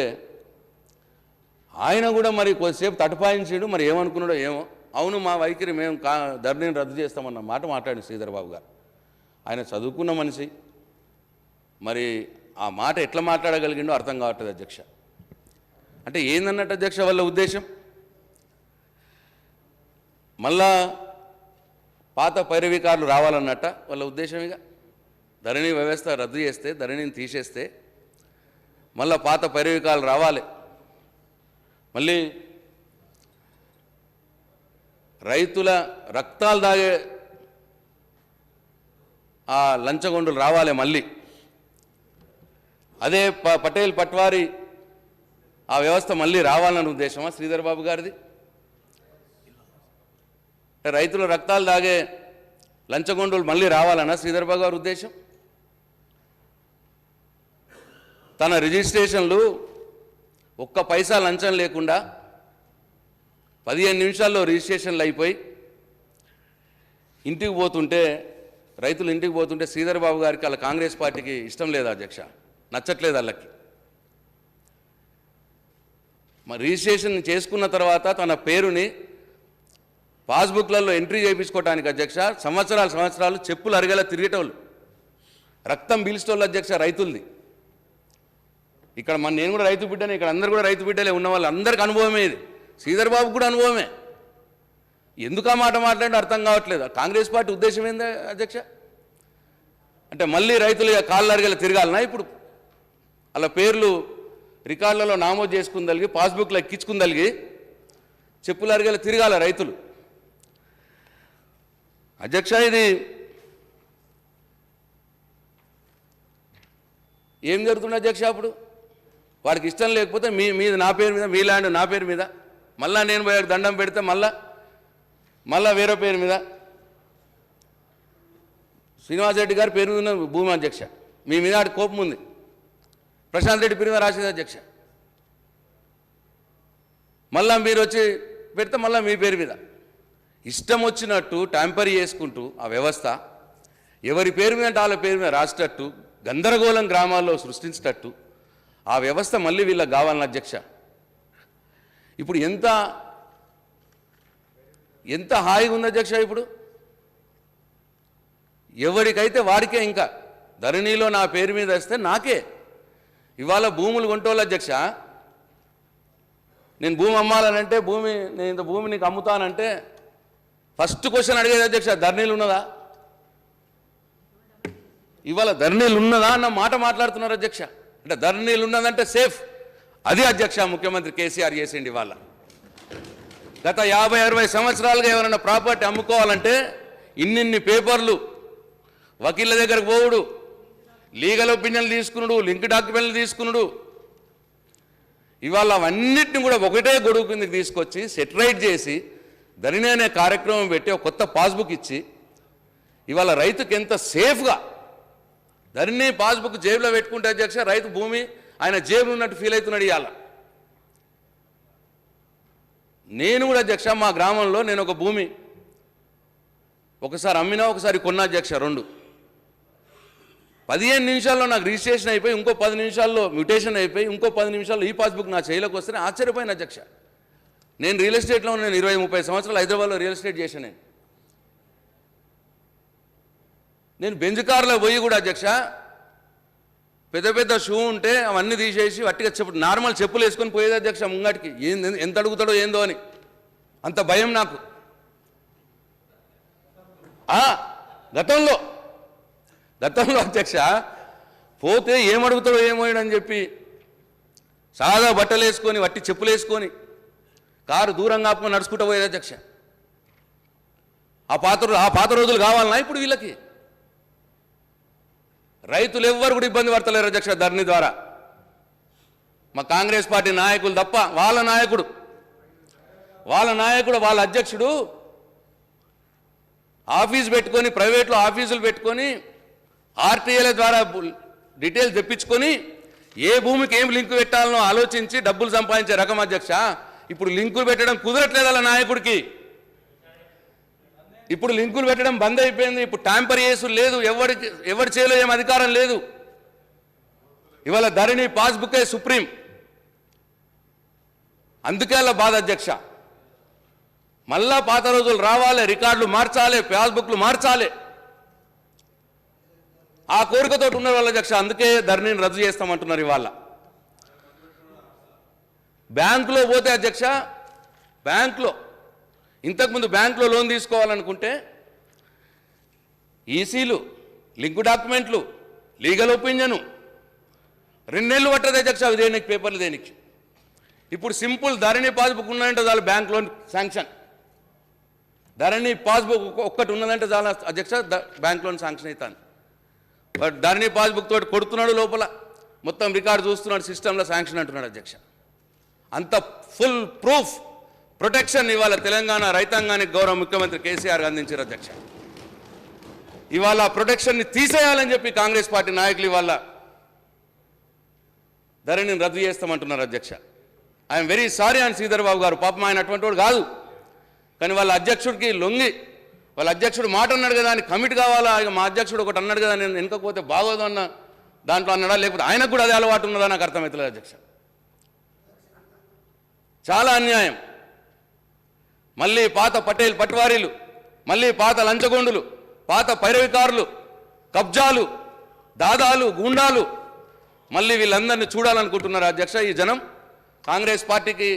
ఆయన కూడా మరి కొద్దిసేపు తటపాయించాడు. మరి ఏమనుకున్నాడో ఏమో. అవును, మా వైఖరి మేము ధరణిని రద్దు చేస్తామన్న మాట మాట్లాడి శ్రీధర్ బాబు గారు. ఆయన చదువుకున్న మనిషి, మరి ఆ మాట ఎట్లా మాట్లాడగలిగిండో అర్థం కావట్లేదు అధ్యక్ష. అంటే ఏందన్నట్టు అధ్యక్ష వాళ్ళ ఉద్దేశం, మళ్ళా పాత పైరవీకారులు రావాలన్నట్ట వాళ్ళ ఉద్దేశం. ఇక ధరణి వ్యవస్థ రద్దు చేస్తే, ధరణిని తీసేస్తే మళ్ళా పాత పైరవీకారులు రావాలి, మళ్ళీ రైతుల రక్తాలు దాగే ఆ లంచగొండులు రావాలి, మళ్ళీ అదే పటేల్ పట్వారీ ఆ వ్యవస్థ మళ్ళీ రావాలన్న ఉద్దేశమా శ్రీధర్ బాబు గారిది? రైతుల రక్తాలు దాగే లంచగొండలు మళ్ళీ రావాలన్నా శ్రీధర్ బాబు గారి ఉద్దేశం? తన రిజిస్ట్రేషన్లు ఒక్క పైసా లంచం లేకుండా 15 నిమిషాల్లో రిజిస్ట్రేషన్లు అయిపోయి ఇంటికి పోతుంటే, రైతులు ఇంటికి పోతుంటే శ్రీధర్ బాబు గారికి వాళ్ళ కాంగ్రెస్ పార్టీకి ఇష్టం లేదు అధ్యక్ష, నచ్చట్లేదు వాళ్ళకి. మరి రిజిస్ట్రేషన్ చేసుకున్న తర్వాత తన పేరుని పాస్బుక్లలో ఎంట్రీ చేయించుకోవడానికి అధ్యక్ష సంవత్సరాలు చెప్పులు అరిగేలా తిరిగేటోళ్ళు, రక్తం పీల్చేటోళ్ళు అధ్యక్ష రైతులది. ఇక్కడ నేను కూడా రైతు బిడ్డనే, ఇక్కడ అందరు కూడా రైతు బిడ్డలే ఉన్న వాళ్ళు అందరికి అనుభవమే ఇది, శ్రీధర్ బాబు కూడా అనుభవమే. ఎందుకు ఆ మాట మాట్లాడి అర్థం కావట్లేదు. కాంగ్రెస్ పార్టీ ఉద్దేశం ఏంది అధ్యక్ష? అంటే మళ్ళీ రైతులు కాళ్ళు అరిగేలా తిరగాలనా? ఇప్పుడు అలా పేర్లు రికార్డులలో నామోదు చేసుకుందలిగి, పాస్బుక్లో ఎక్కించుకుందలిగి చెప్పులు అరిగేలా తిరగాల రైతులు. అధ్యక్ష ఇది ఏం జరుగుతుంది అధ్యక్ష? అప్పుడు వాడికి ఇష్టం లేకపోతే మీద నా పేరు మీద, మీ ల్యాండ్ నా పేరు మీద, మళ్ళా నేను పోయాడు దండం పెడితే మళ్ళా వేరే పేరు మీద శ్రీనివాసరెడ్డి గారి పేరు మీద భూమి అధ్యక్ష, మీ మీద ఆడి కోపం ఉంది. ప్రశాంత్ రెడ్డి పేరు మీద రాసింది అధ్యక్ష, మళ్ళా మీరు వచ్చి పెడితే మళ్ళీ మీ పేరు మీద ఇష్టం వచ్చినట్టు ట్యాంపర్ చేసుకుంటూ ఆ వ్యవస్థ ఎవరి పేరు మీద అంటే వాళ్ళ పేరు మీద రాసేటట్టు గందరగోళం గ్రామాల్లో సృష్టించేటట్టు ఆ వ్యవస్థ మళ్ళీ వీళ్ళకి కావాలని అధ్యక్ష. ఇప్పుడు ఎంత హాయిగా ఉంది అధ్యక్ష. ఇప్పుడు ఎవరికైతే వాడికే, ఇంకా ధరణిలో నా పేరు మీద వస్తే నాకే ఇవాళ భూములు కొంటోళ్ళు అధ్యక్ష. నేను భూమి అమ్మాలనంటే నేను ఇంత భూమి నీకు అమ్ముతానంటే ఫస్ట్ క్వశ్చన్ అడిగేది అధ్యక్ష, ధరణిలు ఉన్నదా? ఇవాళ ధరణిలు ఉన్నదా అన్న మాట మాట్లాడుతున్నారు అధ్యక్ష. అంటే ధరణిలు ఉన్నదంటే సేఫ్. అది అధ్యక్ష ముఖ్యమంత్రి కేసీఆర్ చేసిండి. ఇవాళ గత 50-60 సంవత్సరాలుగా ఎవరైనా ప్రాపర్టీ అమ్ముకోవాలంటే ఇన్నిన్ని పేపర్లు, వకీళ్ళ దగ్గరకు పోవుడు, లీగల్ ఒపీనియన్లు తీసుకున్నాడు, లింక్ డాక్యుమెంట్లు తీసుకున్నాడు. ఇవాళ అవన్నిటిని కూడా ఒకటే గొడుగు కిందకి తీసుకొచ్చి సెటరైట్ చేసి ధరణి అనే కార్యక్రమం పెట్టి ఒక కొత్త పాస్బుక్ ఇచ్చి ఇవాళ రైతుకి ఎంత సేఫ్గా ధరణి పాస్బుక్ జేబులో పెట్టుకుంటే అధ్యక్ష రైతు భూమి ఆయన జేబులో ఉన్నట్టు ఫీల్ అవుతున్నాడు. ఇవాళ నేను కూడా అధ్యక్ష మా గ్రామంలో నేను ఒక భూమి ఒకసారి అమ్మినా ఒకసారి కొన్నా అధ్యక్ష. 15 నిమిషాల్లో నాకు రిజిస్ట్రేషన్ అయిపోయి, ఇంకో 10 నిమిషాల్లో మ్యూటేషన్ అయిపోయి, ఇంకో 10 నిమిషాల్లో ఈ పాస్బుక్ నా చేయిలోకి వస్తేనే ఆశ్చర్యపోయిన అధ్యక్ష. నేను రియల్ ఎస్టేట్లో నేను 20-30 సంవత్సరాలు హైదరాబాద్లో రియల్ ఎస్టేట్ చేశాను. నేను బెంజ్ కార్లో పోయి కూడా అధ్యక్ష పెద్ద షూ ఉంటే అవన్నీ తీసేసి వట్టిగా నార్మల్ చెప్పులు వేసుకొని పోయేది అధ్యక్ష ముంగటికి. ఎంత అడుగుతాడో ఏందో అని అంత భయం నాకు. గతంలో అధ్యక్ష పోతే ఏమడుగుతాడో ఏమోయడని చెప్పి సాదా బట్టలు వేసుకొని వట్టి చెప్పులు వేసుకొని కారు దూరంగా ఆపుకొని నడుచుకుంటూ పోయేది అధ్యక్ష. ఆ పాత రోజులు కావాలన్నా ఇప్పుడు వీళ్ళకి? రైతులు ఎవ్వరు కూడా ఇబ్బంది పడతలేరు అధ్యక్ష ధరణి ద్వారా. మా కాంగ్రెస్ పార్టీ నాయకులు తప్ప వాళ్ళ నాయకుడు వాళ్ళ అధ్యక్షుడు ఆఫీస్ పెట్టుకొని, ప్రైవేట్లో ఆఫీసులు పెట్టుకొని ఆర్టీఏల ద్వారా డీటెయిల్స్ తెప్పించుకొని ఏ భూమికి ఏం లింకు పెట్టాలనో ఆలోచించి డబ్బులు సంపాదించే రకం అధ్యక్ష. ఇప్పుడు లింకులు పెట్టడం కుదరట్లేదు అలా నాయకుడికి. ఇప్పుడు లింకులు పెట్టడం బంద్ అయిపోయింది. ఇప్పుడు ట్యాంపర్ చేసులు లేదు, ఎవరి చేలో ఏం అధికారం లేదు. ఇవాళ ధరణి పాస్బుకే సుప్రీం. అందుకే అలా బాధ అధ్యక్ష. మళ్ళా పాత రోజులు రావాలి, రికార్డులు మార్చాలి, పాస్బుక్లు మార్చాలి. ఆ కోరికతో ఉన్నారు వాళ్ళ అధ్యక్ష. అందుకే ధరణిని రద్దు చేస్తామంటున్నారు. ఇవాళ బ్యాంకులో పోతే అధ్యక్ష, బ్యాంకులో ఇంతకుముందు బ్యాంకులో లోన్ తీసుకోవాలనుకుంటే ఈసీలు, లింక్ డాక్యుమెంట్లు, లీగల్ ఒపీనియను 2 నెలలు పట్టదు అధ్యక్ష. అవి దేనికి, పేపర్లు దేనికి? ఇప్పుడు సింపుల్ ధరణి పాస్బుక్ ఉన్నదంటే చాలు బ్యాంక్ లోన్ శాంక్షన్. ధరణి పాస్బుక్ ఒక్కటి ఉన్నదంటే చాలా అధ్యక్ష బ్యాంక్ లోన్ శాంక్షన్ అవుతాను. బట్ ధరణి పాస్బుక్ తోటి కొడుతున్నాడు, లోపల మొత్తం రికార్డు చూస్తున్నాడు, సిస్టంలో శాంక్షన్ అంటున్నాడు అధ్యక్ష. అంత ఫుల్ ప్రూఫ్ ప్రొటెక్షన్ ఇవాళ తెలంగాణ రైతాంగానికి గౌరవ ముఖ్యమంత్రి కేసీఆర్ అందించారు అధ్యక్ష. ఇవాళ ప్రొటెక్షన్ని తీసేయాలని చెప్పి కాంగ్రెస్ పార్టీ నాయకులు ఇవాళ ధరణిని రద్దు చేస్తామంటున్నారు అధ్యక్ష. ఐఎమ్ వెరీ సారీ అని శ్రీధర్ బాబు గారు, పాపం ఆయన అటువంటి వాడు కాదు, కానీ వాళ్ళ అధ్యక్షుడికి లొంగి వాళ్ళ అధ్యక్షుడు మాట అన్నాడు కదా అని కమిట్ కావాలా, ఇక మా అధ్యక్షుడు ఒకటి అన్నాడు కదా నేను వెనకపోతే బాగోదు అన్న దాంట్లో అన్నాడా, లేకపోతే ఆయనకు కూడా అదే అలవాటు ఉన్నదా నాకు అర్థమవుతలేదు అధ్యక్ష. చాలా అన్యాయం. మళ్ళీ పాత పటేల్ పట్వారీలు, మళ్ళీ పాత లంచగొండులు, పాత పైరవికారులు, కబ్జాలు, దాదాలు, గూండాలు, మళ్ళీ వీళ్ళందరినీ చూడాలనుకుంటున్నారు అధ్యక్ష. ఈ జనం కాంగ్రెస్ పార్టీకి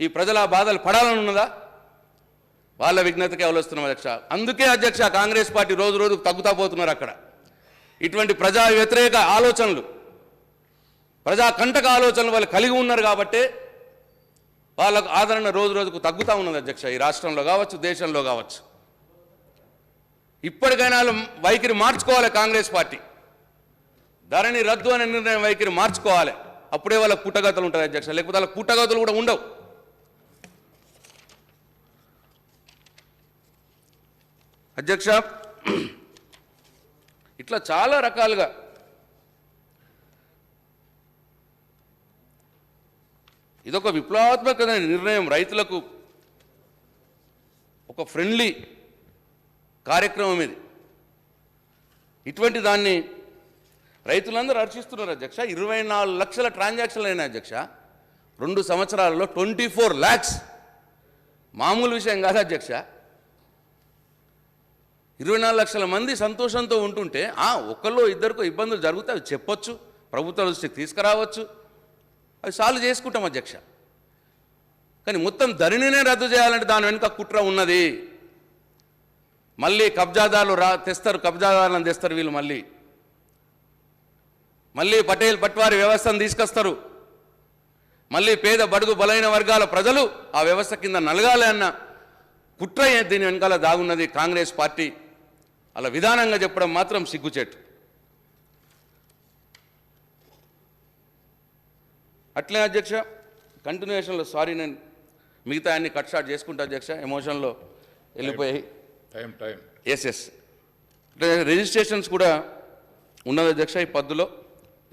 ఈ ప్రజల బాధలు పడాలని ఉన్నదా? వాళ్ళ విఘ్నతకే అవలస్తున్నాం అధ్యక్ష. అందుకే అధ్యక్ష కాంగ్రెస్ పార్టీ రోజు రోజుకు తగ్గుతా పోతున్నారు. అక్కడ ఇటువంటి ప్రజా వ్యతిరేక ఆలోచనలు, ప్రజా కంటక ఆలోచనలు వాళ్ళు కలిగి ఉన్నారు కాబట్టి వాళ్ళకు ఆదరణ రోజు రోజుకు తగ్గుతూ ఉన్నది అధ్యక్ష. ఈ రాష్ట్రంలో కావచ్చు, దేశంలో కావచ్చు. ఇప్పటికైనా వైఖరి మార్చుకోవాలి కాంగ్రెస్ పార్టీ. ధరణి రద్దు అనే నిర్ణయం వైఖరి మార్చుకోవాలి. అప్పుడే వాళ్ళకు పుట్టగతులు ఉంటాయి అధ్యక్ష, లేకపోతే వాళ్ళకి పుట్టగతులు కూడా ఉండవు. అధ్యక్ష, ఇట్లా చాలా రకాలుగా ఇదొక విప్లవాత్మక నిర్ణయం, రైతులకు ఒక ఫ్రెండ్లీ కార్యక్రమం ఇది. ఇటువంటి దాన్ని రైతులందరూ హర్షిస్తున్నారు అధ్యక్ష. 24 లక్షల ట్రాన్సాక్షన్లు అయినాయి అధ్యక్ష 2 సంవత్సరాలలో. 24 lakhs మామూలు విషయం కాదు అధ్యక్ష. 24 లక్షల మంది సంతోషంతో ఉంటుంటే ఒకళ్ళో ఇద్దరికో ఇబ్బందులు జరుగుతాయి, అవి చెప్పొచ్చు, ప్రభుత్వ దృష్టికి తీసుకురావచ్చు, అవి సాల్వ్ చేసుకుంటాం అధ్యక్ష. కానీ మొత్తం ధరణినే రద్దు చేయాలంటే దాని వెనుక కుట్ర ఉన్నది. మళ్ళీ కబ్జాదారులు తెస్తారు, కబ్జాదారులను తెస్తారు వీళ్ళు. మళ్ళీ పటేల్ పట్వారి వ్యవస్థను తీసుకొస్తారు. మళ్ళీ పేద బడుగు బలైన వర్గాల ప్రజలు ఆ వ్యవస్థ కింద నలగాలి అన్న కుట్ర దీని వెనకాల దాగున్నది కాంగ్రెస్ పార్టీ. అలా విధానంగా చెప్పడం మాత్రం సిగ్గుచేటు. అట్లే అధ్యక్ష కంటిన్యూషన్లో, సారీ నేను మిగతా అన్ని కట్ షాట్ చేసుకుంటా అధ్యక్ష, ఎమోషన్లో వెళ్ళిపోయాయి. ఎస్ రిజిస్ట్రేషన్స్ కూడా ఉన్నది అధ్యక్ష. ఈ పద్దులో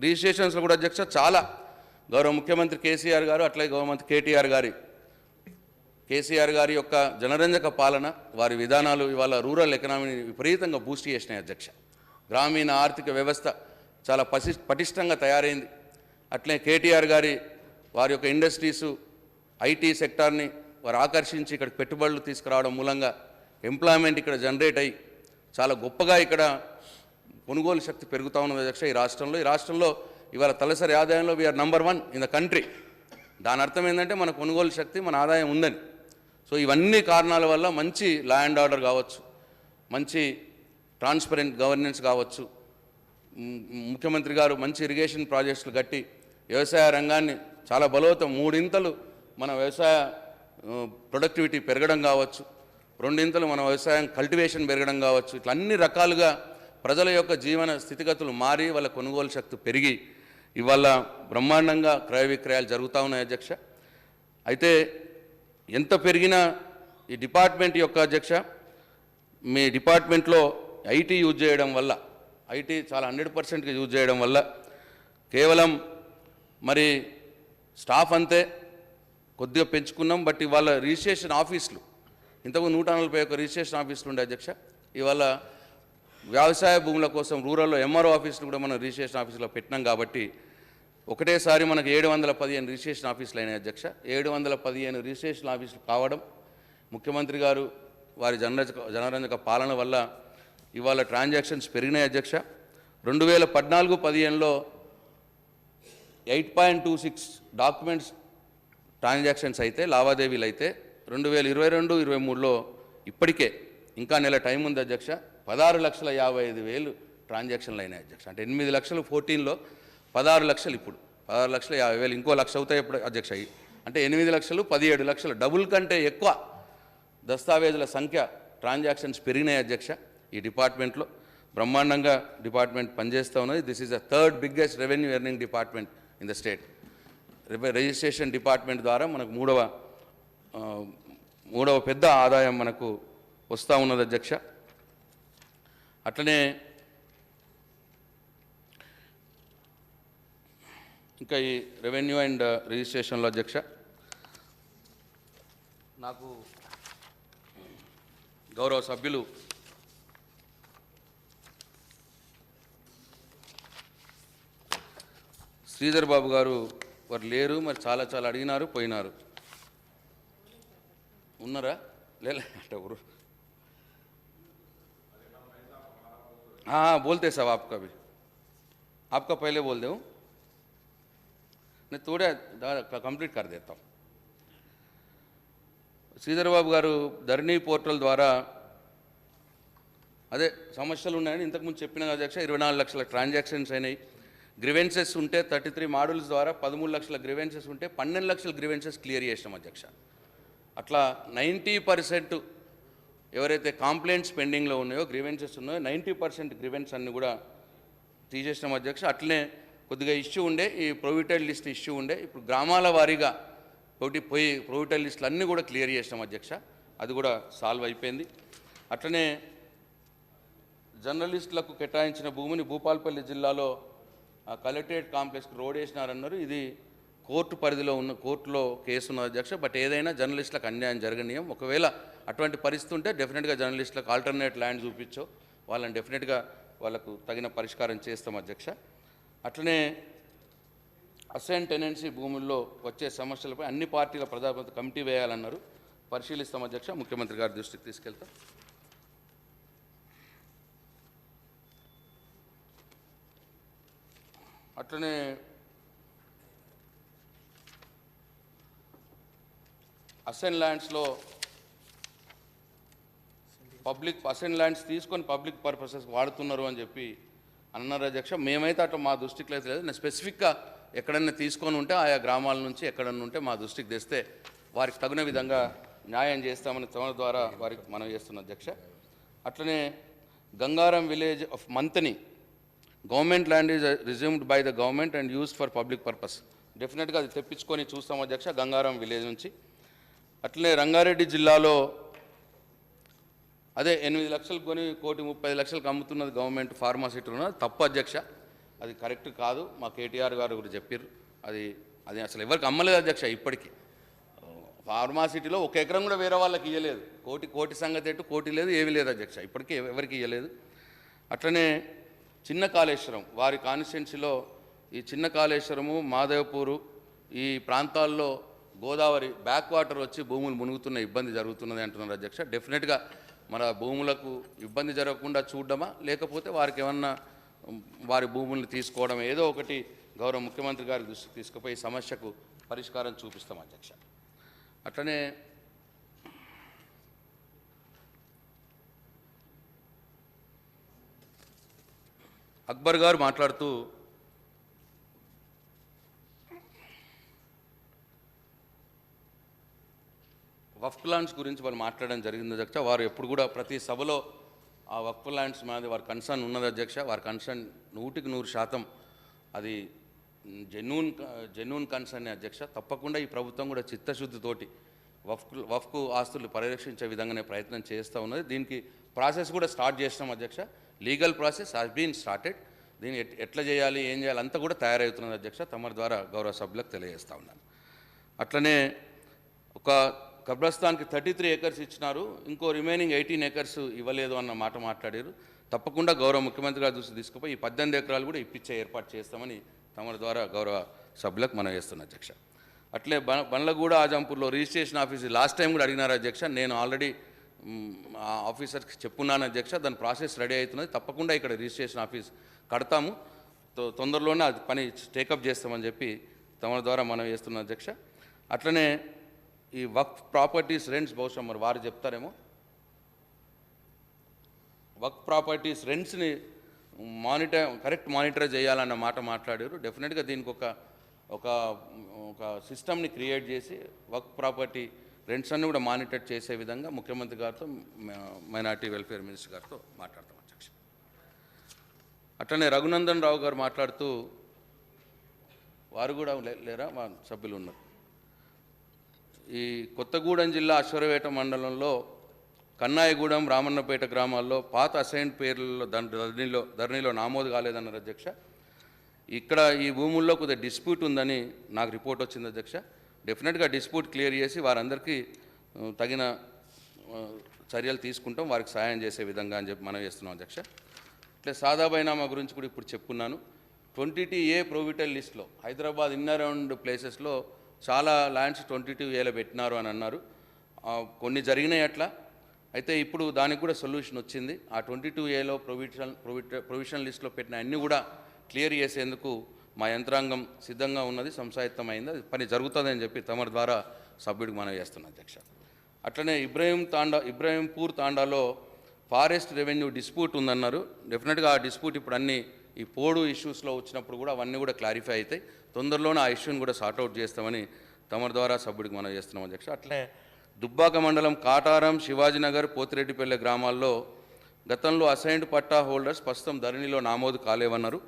రిజిస్ట్రేషన్స్లో కూడా అధ్యక్ష చాలా గౌరవ ముఖ్యమంత్రి కేసీఆర్ గారు, అట్లే గౌరవ మంత్రి కేసీఆర్ గారి యొక్క జనరంజక పాలన, వారి విధానాలు ఇవాళ రూరల్ ఎకనామీని విపరీతంగా బూస్ట్ చేసినాయి అధ్యక్ష. గ్రామీణ ఆర్థిక వ్యవస్థ చాలా పటిష్టంగా తయారైంది. అట్లే కేటీఆర్ గారి వారి యొక్క ఇండస్ట్రీసు, ఐటీ సెక్టార్ని వారు ఆకర్షించి ఇక్కడికి పెట్టుబడులు తీసుకురావడం మూలంగా ఎంప్లాయ్మెంట్ ఇక్కడ జనరేట్ అయ్యి చాలా గొప్పగా ఇక్కడ కొనుగోలు శక్తి పెరుగుతూ ఉన్నది అధ్యక్ష ఈ రాష్ట్రంలో. ఇవాళ తలసరి ఆదాయంలో వీఆర్ నంబర్ 1 ఇన్ ద కంట్రీ. దాని అర్థం ఏంటంటే మన కొనుగోలు శక్తి, మన ఆదాయం ఉందని. సో ఇవన్నీ కారణాల వల్ల మంచి లా అండ్ ఆర్డర్ కావచ్చు, మంచి ట్రాన్స్పరెంట్ గవర్నెన్స్ కావచ్చు, ముఖ్యమంత్రి గారు మంచి ఇరిగేషన్ ప్రాజెక్టులు కట్టి వ్యవసాయ రంగాన్ని చాలా బలోపేతం 3 ఇంతలు మన వ్యవసాయ ప్రొడక్టివిటీ పెరగడం కావచ్చు, 2 ఇంతలు మన వ్యవసాయం కల్టివేషన్ పెరగడం కావచ్చు. ఇట్లా అన్ని రకాలుగా ప్రజల యొక్క జీవన స్థితిగతులు మారి వాళ్ళ కొనుగోలు శక్తి పెరిగి ఇవాళ బ్రహ్మాండంగా క్రయ విక్రయాలు జరుగుతూ ఉన్నాయి అధ్యక్ష. అయితే ఎంత పెరిగినా ఈ డిపార్ట్మెంట్ యొక్క అధ్యక్ష, మీ డిపార్ట్మెంట్లో ఐటీ యూజ్ చేయడం వల్ల, ఐటీ చాలా 100% యూజ్ చేయడం వల్ల కేవలం మరి స్టాఫ్ అంతే కొద్దిగా పెంచుకున్నాం. బట్ ఇవాళ రిజిస్ట్రేషన్ ఆఫీసులు, ఇంతకు 141 రిజిస్ట్రేషన్ ఆఫీసులు ఉండే అధ్యక్ష. ఇవాళ వ్యవసాయ భూముల కోసం రూరల్లో ఎంఆర్ఓ ఆఫీసులు కూడా మనం రిజిస్ట్రేషన్ ఆఫీసులో పెట్టినాం కాబట్టి ఒకటేసారి మనకు 715 రిజిస్ట్రేషన్ ఆఫీసులు అయినాయి అధ్యక్ష. 715 రిజిస్ట్రేషన్ ఆఫీసులు కావడం ముఖ్యమంత్రి గారు వారి జనరంజక పాలన వల్ల ఇవాళ ట్రాన్సాక్షన్స్ పెరిగినాయి అధ్యక్ష. 2014-15లో 8.26 డాక్యుమెంట్స్ ట్రాన్సాక్షన్స్ అయితే, లావాదేవీలు అయితే 2022-23లో ఇప్పటికే ఇంకా నెల టైం ఉంది అధ్యక్ష, 16,55,000 ట్రాన్సాక్షన్లు అయినాయి అధ్యక్ష. అంటే 8 లక్షలు 14లో, 16 లక్షలు ఇప్పుడు, 16,50,000 ఇంకో 1,00,000 అవుతాయి ఇప్పుడు అధ్యక్ష. అంటే 8 లక్షలు 17 లక్షలు, డబుల్ కంటే ఎక్కువ దస్తావేజుల సంఖ్య ట్రాన్సాక్షన్స్ పెరిగినాయి అధ్యక్ష. ఈ డిపార్ట్మెంట్లో బ్రహ్మాండంగా డిపార్ట్మెంట్ పనిచేస్తూ ఉన్నది. This is the 3rd biggest revenue earning department in the state. Registration department ద్వారా మనకు మూడవ పెద్ద ఆదాయం మనకు వస్తూ ఉన్నది అధ్యక్ష. అట్లనే ఇంకా ఈ రెవెన్యూ అండ్ రిజిస్ట్రేషన్లో అధ్యక్ష నాకు గౌరవ సభ్యులు శ్రీధర్ బాబు గారు వారు లేరు, మరి చాలా చాలా అడిగినారు, పోయినారు. ఉన్నారా? ले हटो गुरु। हाँ बोलते सब आपका भी, आपका पहले बोल दो, मैं थोड़ा कंप्लीट कर देता हूँ. శ్రీధర్ బాబు గారు ధరణి పోర్టల్ ద్వారా అదే సమస్యలు ఉన్నాయని ఇంతకుముందు చెప్పిన అధ్యక్ష 24 లక్షల ట్రాన్సాక్షన్స్ అయినాయి. గ్రివెన్సెస్ ఉంటే 33 మాడ్యూల్స్ ద్వారా 13 లక్షల గ్రివెన్సెస్ ఉంటే 12 లక్షల గ్రివెన్సెస్ క్లియర్ చేసినాం అధ్యక్ష. అట్లా 90% ఎవరైతే కంప్లైంట్స్ పెండింగ్లో ఉన్నాయో గ్రివెన్సెస్ ఉన్నాయో 90% గ్రివెన్స్ అన్ని కూడా తీసేసినాం అధ్యక్ష. అట్లనే కొద్దిగా ఇష్యూ ఉండే, ఈ ప్రొవిటెడ్ లిస్ట్ ఇష్యూ ఉండే, ఇప్పుడు గ్రామాల వారీగా పోయి ప్రొవిటెడ్ లిస్టులు అన్నీ కూడా క్లియర్ చేసినాం అధ్యక్ష. అది కూడా సాల్వ్ అయిపోయింది. అట్లనే జర్నలిస్టులకు కేటాయించిన భూమిని భూపాలపల్లి జిల్లాలో కలెక్టరేట్ కాంప్లెక్స్కి రోడ్ వేసినారన్నారు. ఇది కోర్టు పరిధిలో ఉన్న కోర్టులో కేసు ఉన్న అధ్యక్ష. బట్ ఏదైనా జర్నలిస్టులకు అన్యాయం జరగనీయం. ఒకవేళ అటువంటి పరిస్థితి ఉంటే డెఫినెట్గా జర్నలిస్టులకు ఆల్టర్నేట్ ల్యాండ్ చూపించో వాళ్ళని డెఫినెట్గా వాళ్ళకు తగిన పరిష్కారం చేస్తాం అధ్యక్ష. అట్లనే అసైన్ టెనెన్సీ భూముల్లో వచ్చే సమస్యలపై అన్ని పార్టీల ప్రజాప్రతినిధులు కమిటీ వేయాలన్నారు. పరిశీలిస్తాం అధ్యక్ష. ముఖ్యమంత్రి గారి దృష్టికి తీసుకెళ్తాం. అట్లనే అసైన్ ల్యాండ్స్లో అసైన్ ల్యాండ్స్ తీసుకొని పబ్లిక్ పర్పసెస్ వాడుతున్నారు అని చెప్పి అన్నారు అధ్యక్ష. మేమైతే అట్లా మా దృష్టికి లేదు. నేను స్పెసిఫిక్గా ఎక్కడన్నా తీసుకొని ఉంటే ఆయా గ్రామాల నుంచి ఎక్కడన్నా ఉంటే మా దృష్టికి తెస్తే వారికి తగిన విధంగా న్యాయం చేస్తామని తమ ద్వారా వారికి మనం చేస్తున్న అధ్యక్ష. అట్లనే Gangaram village of Manthani government land is resumed by the government and used for public purpose. డెఫినెట్గా అది తెప్పించుకొని చూస్తాం అధ్యక్ష గంగారం విలేజ్ నుంచి. అట్లనే రంగారెడ్డి జిల్లాలో అదే 8 లక్షలు కొని 1,30,00,000కి అమ్ముతున్నది గవర్నమెంట్ ఫార్మాసిటీ ఉన్నది. తప్పు అధ్యక్ష, అది కరెక్ట్ కాదు. మా కేటీఆర్ గారు కూడా చెప్పారు. అది అసలు ఎవరికి అమ్మలేదు అధ్యక్ష. ఇప్పటికీ ఫార్మాసిటీలో 1 ఎకరం కూడా వేరే వాళ్ళకి ఇవ్వలేదు. కోటి సంగతి ఎట్టు కోటి లేదు, ఏమీ లేదు అధ్యక్ష. ఇప్పటికీ ఎవరికి ఇవ్వలేదు. అట్లనే చిన్న కాళేశ్వరం వారి కాన్స్టిట్యున్సీలో ఈ చిన్న కాళేశ్వరము మాధవపూరు ఈ ప్రాంతాల్లో గోదావరి బ్యాక్ వాటర్ వచ్చి భూములు మునుగుతున్న ఇబ్బంది జరుగుతున్నది అంటున్నారు అధ్యక్ష. డెఫినెట్గా మన భూములకు ఇబ్బంది జరగకుండా చూడడమా లేకపోతే వారికి ఏమన్నా వారి భూములను తీసుకోవడం ఏదో ఒకటి గౌరవ ముఖ్యమంత్రి గారి దృష్టికి తీసుకుపోయి సమస్యకు పరిష్కారం చూపిస్తాం అధ్యక్ష. అట్లనే అక్బర్ గారు మాట్లాడుతూ వక్ఫ్ ల్యాండ్స్ గురించి వాళ్ళు మాట్లాడడం జరిగింది అధ్యక్ష. వారు ఎప్పుడు కూడా ప్రతి సభలో ఆ వక్ఫ్ ల్యాండ్స్ మీద వారి కన్సర్న్ ఉన్నది అధ్యక్ష. వారి కన్సర్న్ 100% అది జెన్యూన్ కన్సర్న్ అధ్యక్ష. తప్పకుండా ఈ ప్రభుత్వం కూడా చిత్తశుద్ధితోటి వక్ఫ్ ఆస్తులు పరిరక్షించే విధంగానే ప్రయత్నం చేస్తూ ఉన్నది. దీనికి ప్రాసెస్ కూడా స్టార్ట్ చేసినాం అధ్యక్ష. Legal process has been started. దీన్ని ఎట్లా చేయాలి ఏం చేయాలి అంతా కూడా తయారవుతున్నది అధ్యక్ష. తమ ద్వారా గౌరవ సభ్యులకు తెలియజేస్తూ ఉన్నాను. అట్లనే ఒక కబ్రస్థాన్కి 33 ఏకర్స్ ఇచ్చినారు, ఇంకో రిమైనింగ్ 18 ఏకర్స్ ఇవ్వలేదు అన్న మాట మాట్లాడారు. తప్పకుండా గౌరవ ముఖ్యమంత్రి గారు దృష్టి తీసుకుపోయి ఈ 18 ఎకరాలు కూడా ఇప్పించే ఏర్పాటు చేస్తామని తమ ద్వారా గౌరవ సభ్యులకు మనం చేస్తున్న అధ్యక్ష. అట్లే బండ్లగూడ ఆజంపూర్లో రిజిస్ట్రేషన్ ఆఫీస్ లాస్ట్ టైం కూడా అడిగినారు అధ్యక్ష. నేను ఆల్రెడీ ఆఫీసర్కి చెప్పున్నాను అధ్యక్ష. దాని ప్రాసెస్ రెడీ అవుతున్నది. తప్పకుండా ఇక్కడ రిజిస్ట్రేషన్ ఆఫీస్ కడతాము, తొందరలోనే అది పని టేకప్ చేస్తామని చెప్పి తమ ద్వారా మనం చేస్తున్నాం అధ్యక్ష. అట్లనే ఈ వక్ఫ్ ప్రాపర్టీస్ రెంట్స్ బహుశా మరి వారు చెప్తారేమో. వక్ఫ్ ప్రాపర్టీస్ రెంట్స్ని కరెక్ట్ మానిటర్ చేయాలన్న మాట మాట్లాడారు. డెఫినెట్గా దీనికి ఒక సిస్టమ్ని క్రియేట్ చేసి వక్ఫ్ ప్రాపర్టీ రెంట్స్ అన్ని కూడా మానిటర్ చేసే విధంగా ముఖ్యమంత్రి గారితో మైనార్టీ వెల్ఫేర్ మినిస్టర్ గారితో మాట్లాడతాం అధ్యక్ష. అట్లనే రఘునందన్ రావు గారు మాట్లాడుతూ వారు కూడా లేరా మా సభ్యులు ఉన్నారు. ఈ కొత్తగూడెం జిల్లా అశ్వరవేట మండలంలో కన్నాయగూడెం రామన్నపేట గ్రామాల్లో పాత అసైన్ పేర్లలో ధరణిలో నమోదు కాలేదన్నారు అధ్యక్ష. ఇక్కడ ఈ భూముల్లో కొద్దిగా డిస్ప్యూట్ ఉందని నాకు రిపోర్ట్ వచ్చింది అధ్యక్ష. డెఫినెట్గా డిస్ప్యూట్ క్లియర్ చేసి వారందరికీ తగిన చర్యలు తీసుకుంటాం, వారికి సహాయం చేసే విధంగా అని చెప్పి మనం చేస్తున్నాం అధ్యక్ష. ఇట్లా సాదా బైనామా గురించి కూడా ఇప్పుడు చెప్పుకున్నాను. 22A ప్రొవిటల్ లిస్ట్లో హైదరాబాద్ ఇన్ అరౌండ్ ప్లేసెస్లో చాలా ల్యాండ్స్ 22Aలో పెట్టినారు అని అన్నారు. కొన్ని జరిగినాయి అట్లా. అయితే ఇప్పుడు దానికి కూడా సొల్యూషన్ వచ్చింది. ఆ 22Aలో ప్రొవిజనల్ లిస్ట్లో పెట్టిన అన్నీ కూడా క్లియర్ చేసేందుకు మా యంత్రాంగం సిద్ధంగా ఉన్నది, సంసాయిత్తమైంది, అది పని జరుగుతుందని చెప్పి తమరి ద్వారా సభ్యుడికి మనం చేస్తున్నాం అధ్యక్ష. అట్లనే ఇబ్రహీంపూర్ తాండాలో ఫారెస్ట్ రెవెన్యూ డిస్ప్యూట్ ఉందన్నారు. డెఫినెట్గా ఆ డిస్ప్యూట్ ఇప్పుడు అన్నీ ఈ పోడు ఇష్యూస్లో వచ్చినప్పుడు కూడా అవన్నీ కూడా క్లారిఫై అవుతాయి. తొందరలోనే ఆ ఇష్యూని కూడా సార్ట్అవుట్ చేస్తామని తమరి ద్వారా సభ్యుడికి మనం చేస్తున్నాం అధ్యక్ష. అట్లనే దుబ్బాక మండలం కాటారం, శివాజీనగర్, పోతిరెడ్డిపల్లె గ్రామాల్లో గతంలో అసైన్డ్ పట్టా హోల్డర్స్ ప్రస్తుతం ధరణిలో నమోదు కాలేవన్నారు.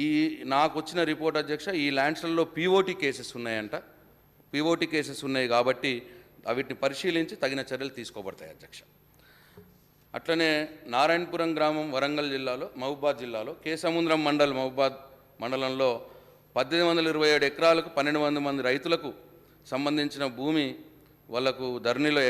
ఈ నాకు వచ్చిన రిపోర్ట్ అధ్యక్ష, ఈ ల్యాండ్స్లలో పీఓటీ కేసెస్ ఉన్నాయంట. పీఓటీ కేసెస్ ఉన్నాయి కాబట్టి వీటిని పరిశీలించి తగిన చర్యలు తీసుకోబడతాయి అధ్యక్ష. అట్లనే నారాయణపురం గ్రామం వరంగల్ జిల్లాలో, మహబూబాద్ జిల్లాలో కేసముద్రం మహబూబాద్ మండలంలో 1827 ఎకరాలకు 1200 మంది రైతులకు సంబంధించిన భూమి వాళ్ళకు ధరణిలో